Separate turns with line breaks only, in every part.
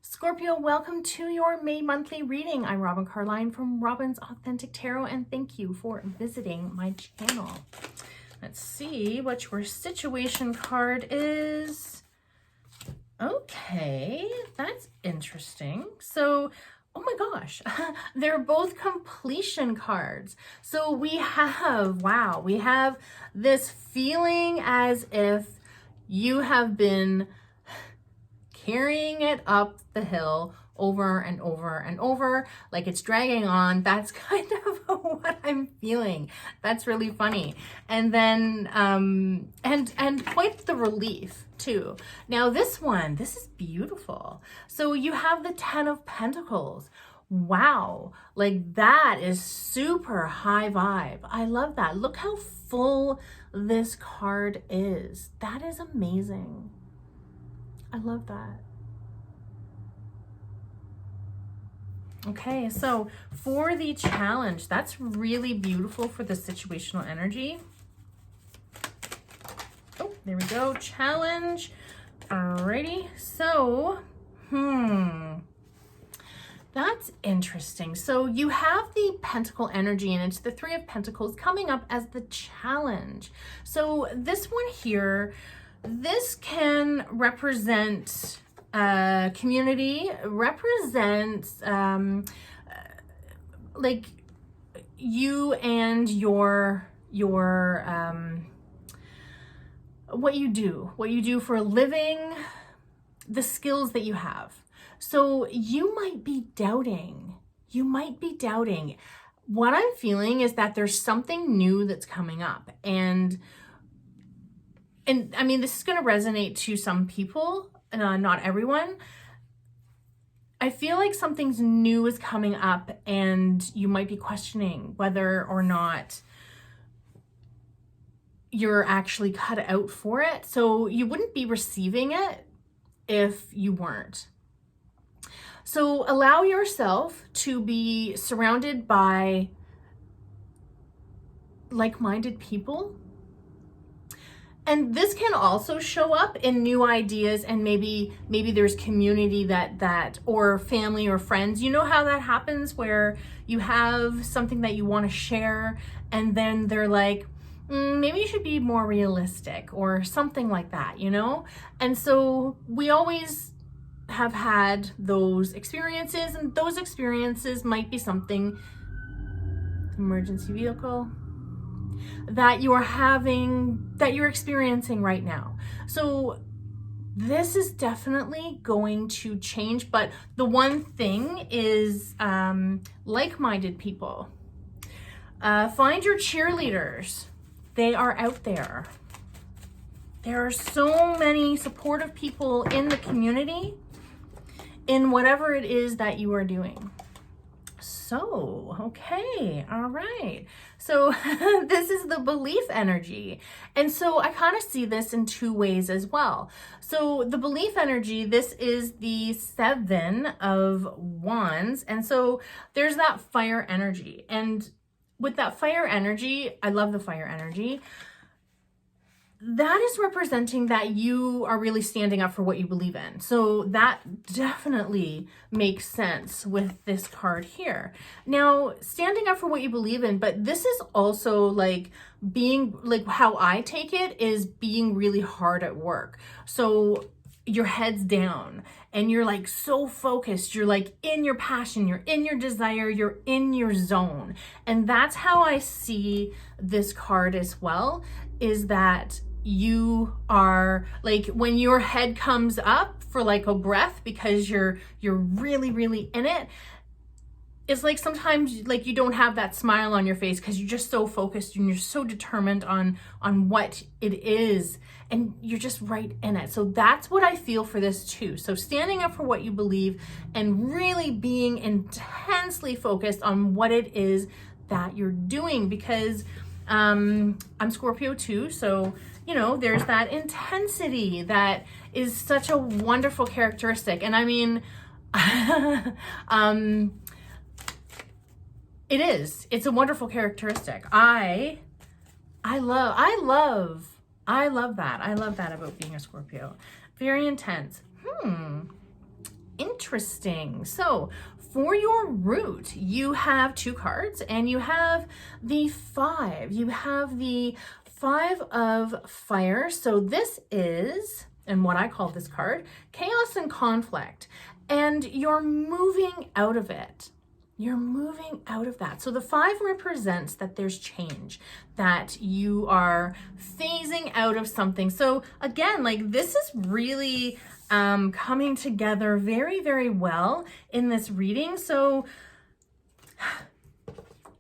Scorpio, welcome to your May monthly reading. I'm Robin Carline from Robin's Authentic Tarot, and thank you for visiting my channel. Let's see what your situation card is. Okay, that's interesting. So, oh my gosh, they're both completion cards. So we have, wow, we have this feeling as if you have been carrying it up the hill over and over and over, like it's dragging on. That's kind of what I'm feeling. That's really funny. And then and quite the relief too. Now this is beautiful. So you have the 10 of Pentacles. Wow, like that is super high vibe. I love that. Look how full this card is. That is amazing. I love that. Okay, so for the challenge, that's really beautiful for the situational energy. Oh, there we go. Challenge. Alrighty. So, that's interesting. So you have the Pentacle energy, and it's the Three of Pentacles coming up as the challenge. So this one here, this can represent community, represents like you and your what you do for a living, the skills that you have. So you might be doubting. What I'm feeling is that there's something new that's coming up, and I mean, this is going to resonate to some people, not everyone. I feel like something's new is coming up, and you might be questioning whether or not you're actually cut out for it. So you wouldn't be receiving it if you weren't. So allow yourself to be surrounded by like-minded people. And this can also show up in new ideas, and maybe there's community that or family or friends. You know how that happens, where you have something that you want to share, and then they're like, maybe you should be more realistic or something like that, you know? And so we always have had those experiences, and those experiences might be something, emergency vehicle, that you are having, that you're experiencing right now. So this is definitely going to change, but the one thing is like-minded people. Find your cheerleaders. They are out there. There are so many supportive people in the community in whatever it is that you are doing. So, okay, all right. So this is the belief energy. And so I kind of see this in two ways as well. So the belief energy, this is the 7 of Wands. And so there's that fire energy. And with that fire energy, I love the fire energy. That is representing that you are really standing up for what you believe in. So that definitely makes sense with this card here. Now, standing up for what you believe in, but this is also like being, like how I take it is being really hard at work. So your head's down and you're like so focused, you're like in your passion, you're in your desire, you're in your zone. And that's how I see this card as well, is that you are like, when your head comes up for like a breath because you're really in it, it's like sometimes like you don't have that smile on your face because you're just so focused and you're so determined on what it is, and you're just right in it. So that's what I feel for this too. So standing up for what you believe and really being intensely focused on what it is that you're doing, because I'm Scorpio too, so you know, there's that intensity that is such a wonderful characteristic. And I mean, it's a wonderful characteristic. I love that. I love that about being a Scorpio. Very intense. Interesting. interesting. So for your root, you have 2 cards and you have the 5. You have the 5 of fire. So this is, and what I call this card, chaos and conflict. And you're moving out of it. You're moving out of that. So the 5 represents that there's change, that you are phasing out of something. So again, like this is really coming together very, very well in this reading. So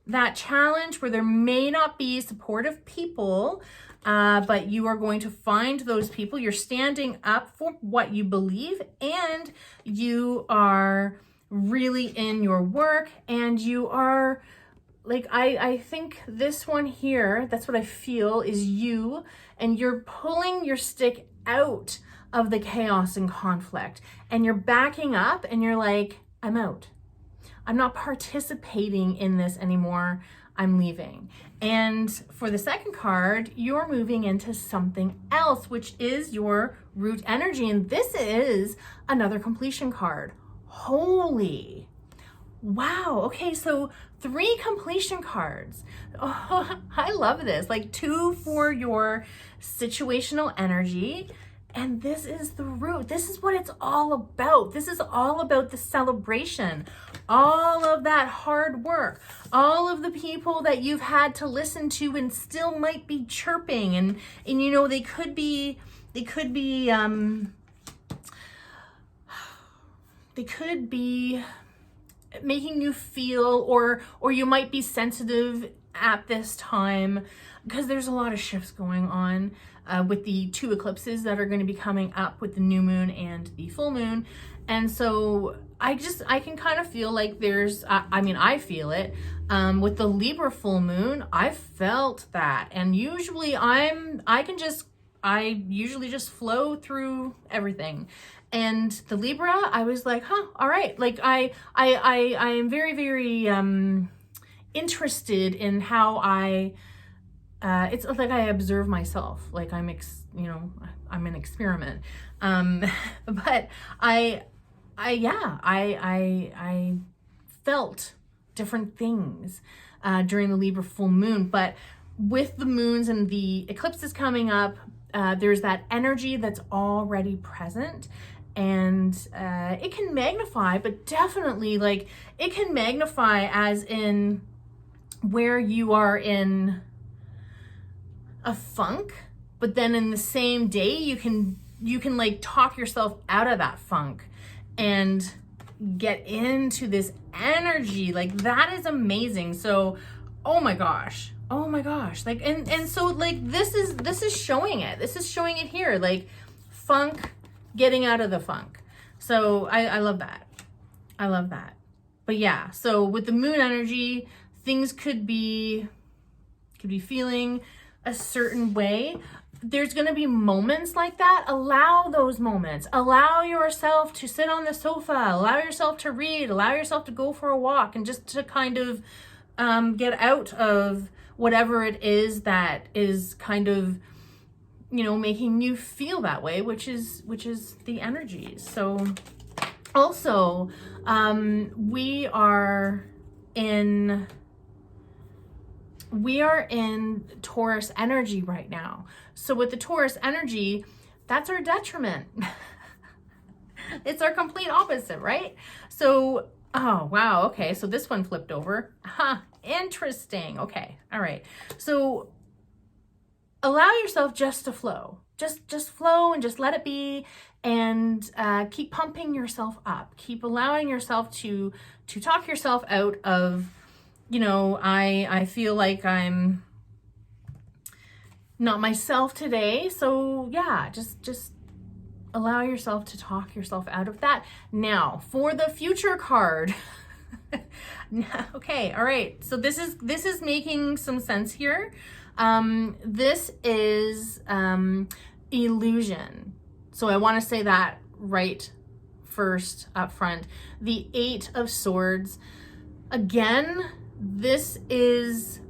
that challenge where there may not be supportive people, but you are going to find those people. You're standing up for what you believe, and you are really in your work, and you are like, I think this one here, that's what I feel is you, and you're pulling your stick out of the chaos and conflict, and you're backing up, and you're like, I'm out. I'm not participating in this anymore. I'm leaving. And for the second card, you're moving into something else, which is your root energy. And this is another completion card. Holy wow. Okay, so 3 completion cards. Oh, I love this. Like 2 for your situational energy. And this is the root. This is what it's all about. This is all about the celebration. All of that hard work. All of the people that you've had to listen to and still might be chirping. And you know, they could be making you feel, or you might be sensitive at this time, because there's a lot of shifts going on with the 2 eclipses that are going to be coming up with the new moon and the full moon. And so I can kind of feel like there's, I feel it with the Libra full moon. I felt that, and usually I usually just flow through everything. And the Libra, I was like, all right. Like I am very, very interested in how it's like I observe myself, like I'm an experiment. But I felt different things during the Libra full moon. But with the moons and the eclipses coming up, there's that energy that's already present. And it can magnify, but definitely like it can magnify as in where you are in a funk, but then in the same day you can like talk yourself out of that funk and get into this energy. Like that is amazing. So oh my gosh, like and so like this is showing it. This is showing it here, like funk, getting out of the funk. So I love that. I love that. But yeah, so with the moon energy, things could be feeling a certain way. There's going to be moments like that. Allow those moments. Allow yourself to sit on the sofa. Allow yourself to read. Allow yourself to go for a walk, and just to kind of get out of whatever it is that is kind of, making you feel that way, which is the energies. So also, we are in Taurus energy right now. So with the Taurus energy, that's our detriment. It's our complete opposite, right? So, oh, wow. Okay. So this one flipped over. Interesting. Okay. All right. So allow yourself just to flow. Just flow and just let it be, and keep pumping yourself up. Keep allowing yourself to talk yourself out of, I feel like I'm not myself today. So yeah, just allow yourself to talk yourself out of that. Now for the future card. Okay. All right. So this is making some sense here. This is illusion. So I want to say that right first up front. The 8 of Swords. Again, this is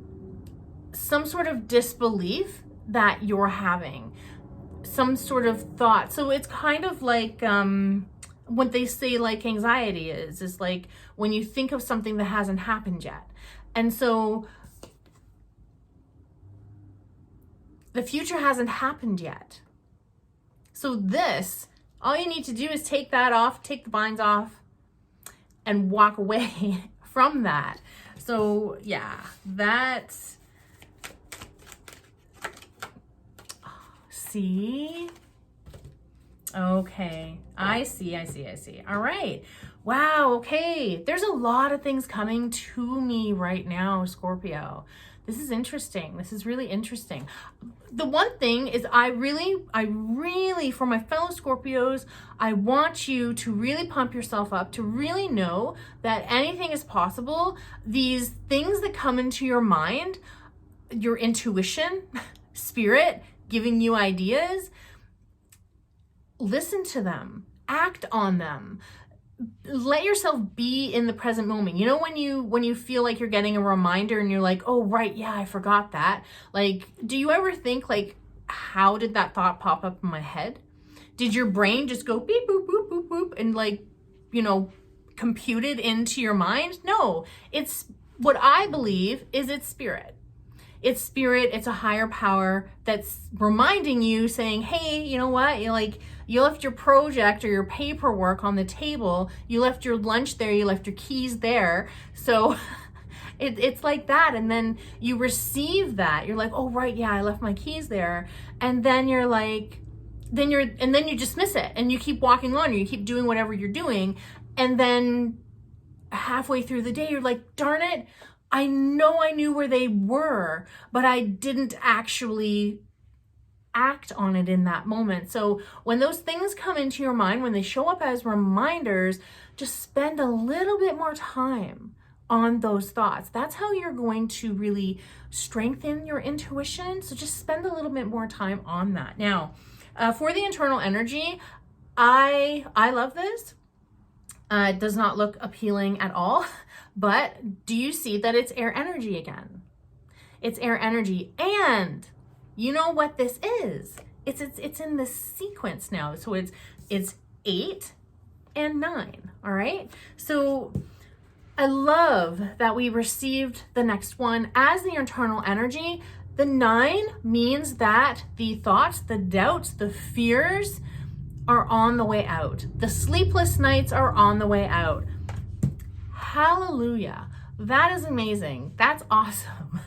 some sort of disbelief that you're having, some sort of thought. So it's kind of like what they say like anxiety is like when you think of something that hasn't happened yet. And so the future hasn't happened yet. So this, all you need to do is take that off, take the binds off, and walk away from that. So yeah, that's, see? Okay, I see. All right. Wow, okay. There's a lot of things coming to me right now, Scorpio. This is interesting. This is really interesting. The one thing is I really, for my fellow Scorpios, I want you to really pump yourself up, to really know that anything is possible. These things that come into your mind, your intuition, spirit, giving you ideas, listen to them, act on them. Let yourself be in the present moment. You know, when you feel like you're getting a reminder and you're like, oh, right, yeah, I forgot that. Like, do you ever think like, how did that thought pop up in my head? Did your brain just go beep, boop, boop, boop, boop, and like, you know, compute it into your mind? No, it's what I believe is it's spirit. It's spirit, it's a higher power that's reminding you, saying, hey, you know what? You left your project or your paperwork on the table. You left your lunch there. You left your keys there. So it's like that. And then you receive that. You're like, oh, right, yeah, I left my keys there. And then you're like, then you dismiss it and you keep walking on, or you keep doing whatever you're doing. And then halfway through the day, you're like, darn it, I know I knew where they were, but I didn't actually act on it in that moment. So when those things come into your mind, when they show up as reminders, just spend a little bit more time on those thoughts. That's how you're going to really strengthen your intuition. So just spend a little bit more time on that. Now, for the internal energy, I love this. It does not look appealing at all, but do you see that it's air energy again? It's air energy, and you know what this is? It's in this sequence now. So it's 8 and 9. All right. So I love that we received the next one as the internal energy. The 9 means that the thoughts, the doubts, the fears are on the way out. The sleepless nights are on the way out. Hallelujah. That is amazing. That's awesome.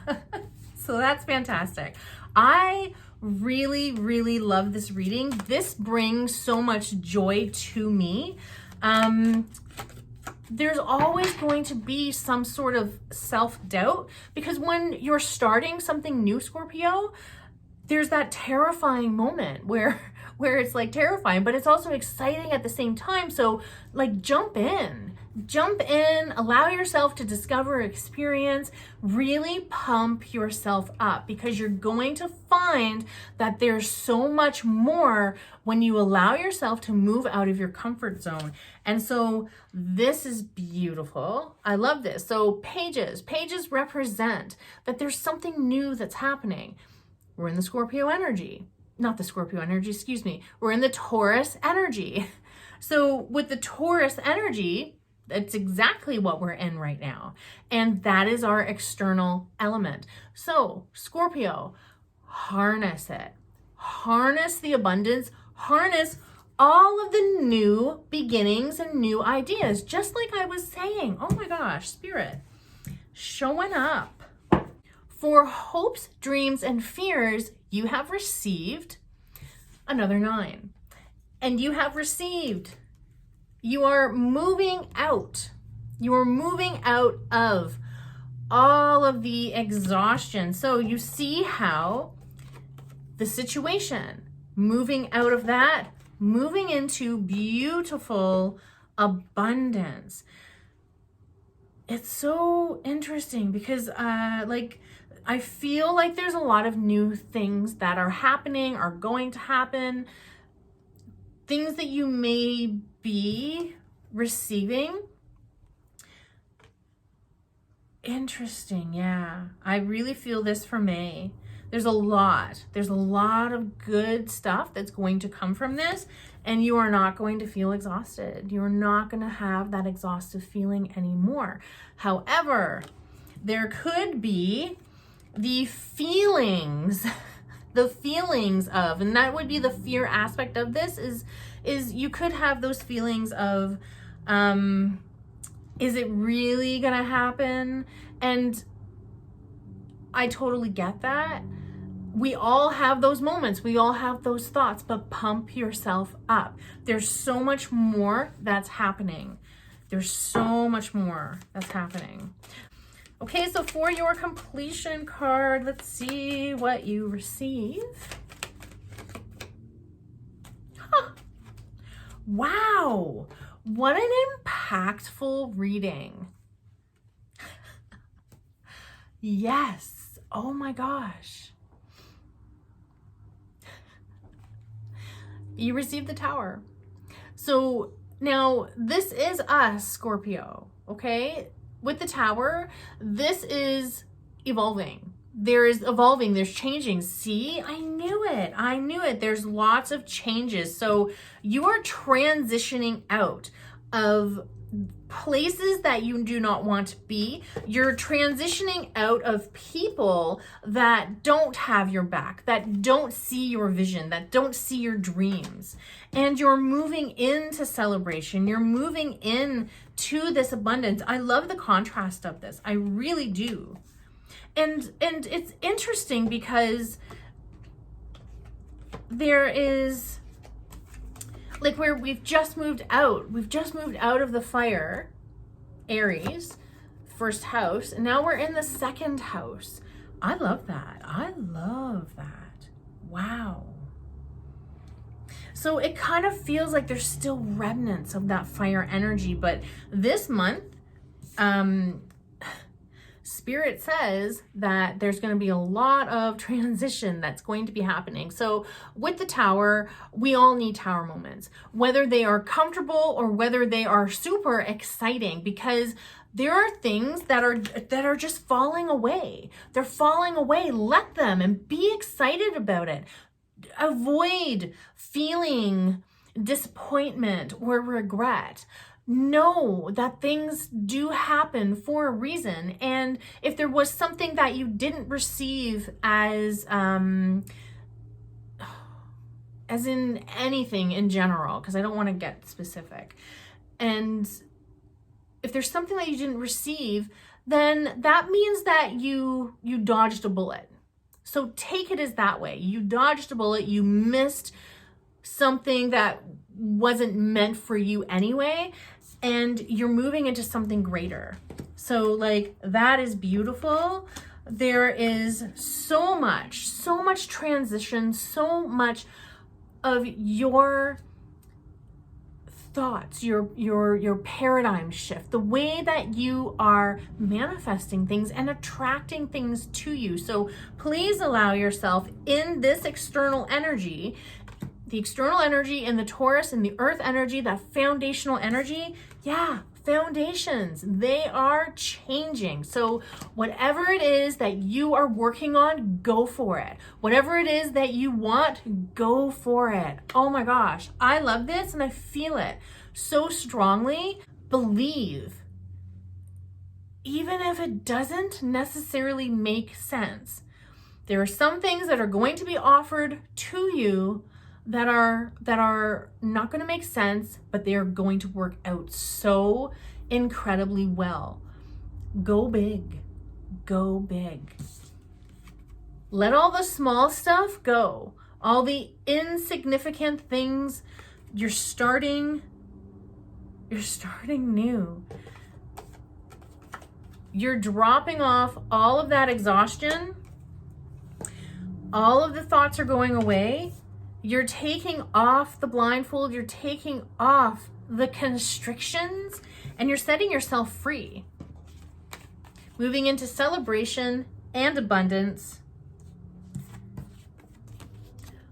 So that's fantastic. I really, really love this reading. This brings so much joy to me. There's always going to be some sort of self-doubt, because when you're starting something new, Scorpio, there's that terrifying moment where it's like terrifying, but it's also exciting at the same time. So like jump in, allow yourself to discover, experience, really pump yourself up, because you're going to find that there's so much more when you allow yourself to move out of your comfort zone. And so this is beautiful. I love this. So pages represent that there's something new that's happening. We're in the Scorpio energy, not the Scorpio energy, excuse me. We're in the Taurus energy. So with the Taurus energy, that's exactly what we're in right now. And that is our external element. So Scorpio, harness it. Harness the abundance. Harness all of the new beginnings and new ideas. Just like I was saying, oh my gosh, Spirit, showing up. For hopes, dreams, and fears, you have received another 9. And you have received, you are moving out. You are moving out of all of the exhaustion. So you see how the situation, moving out of that, moving into beautiful abundance. It's so interesting because I feel like there's a lot of new things that are happening, are going to happen, things that you may be receiving. Interesting, yeah. I really feel this for May. There's a lot of good stuff that's going to come from this. and you are not going to feel exhausted. You're not going to have that exhaustive feeling anymore. However, there could be the feelings of, and that would be the fear aspect of this, is you could have those feelings of, is it really gonna happen? And I totally get that. We all have those moments, we all have those thoughts, but pump yourself up. There's so much more that's happening. There's so much more that's happening. Okay, so for your completion card, let's see what you receive. Huh. Wow, what an impactful reading. Yes, oh my gosh. You received the Tower. So now this is us, Scorpio, okay? With the Tower, this is evolving. There's changing. See, I knew it. There's lots of changes. So you are transitioning out of places that you do not want to be. You're transitioning out of people that don't have your back, that don't see your vision, that don't see your dreams. And you're moving into celebration. You're moving in to this abundance. I love the contrast of this. I really do. And it's interesting because there is, like, where we've just moved out of the fire, Aries, first house, and now we're in the second house. I love that. Wow. So it kind of feels like there's still remnants of that fire energy, but this month, Spirit says that there's going to be a lot of transition that's going to be happening. So with the Tower, we all need Tower moments, whether they are comfortable or whether they are super exciting, because there are things that are just falling away. They're falling away. Let them, and be excited about it. Avoid feeling disappointment or regret. Know that things do happen for a reason. And if there was something that you didn't receive as in anything in general, because I don't want to get specific, and if there's something that you didn't receive, then that means that you dodged a bullet. So take it as that way. You dodged a bullet. You missed something that wasn't meant for you anyway, and you're moving into something greater. So like, that is beautiful. There is so much transition, so much of your thoughts, your paradigm shift, the way that you are manifesting things and attracting things to you. So please allow yourself in this external energy, the external energy in the Taurus and the earth energy, that foundational energy. Yeah, foundations, they are changing. So whatever it is that you are working on, go for it. Whatever it is that you want, go for it. Oh my gosh, I love this and I feel it so strongly. Believe, even if it doesn't necessarily make sense. There are some things that are going to be offered to you that are not going to make sense, but they are going to work out so incredibly well. Go big. Go big. Let all the small stuff go. All the insignificant things. You're starting new. You're dropping off all of that exhaustion. All of the thoughts are going away. You're taking off the blindfold, you're taking off the constrictions, and you're setting yourself free. Moving into celebration and abundance.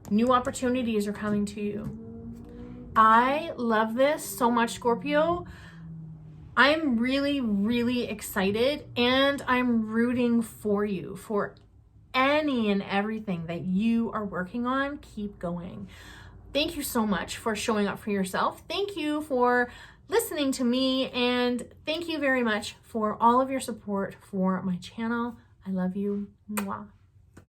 New opportunities are coming to you. I love this so much, Scorpio. I'm really, really excited, and I'm rooting for you, for any and everything that you are working on. Keep going. Thank you so much for showing up for yourself. Thank you for listening to me, and thank you very much for all of your support for my channel. I love you. Mwah.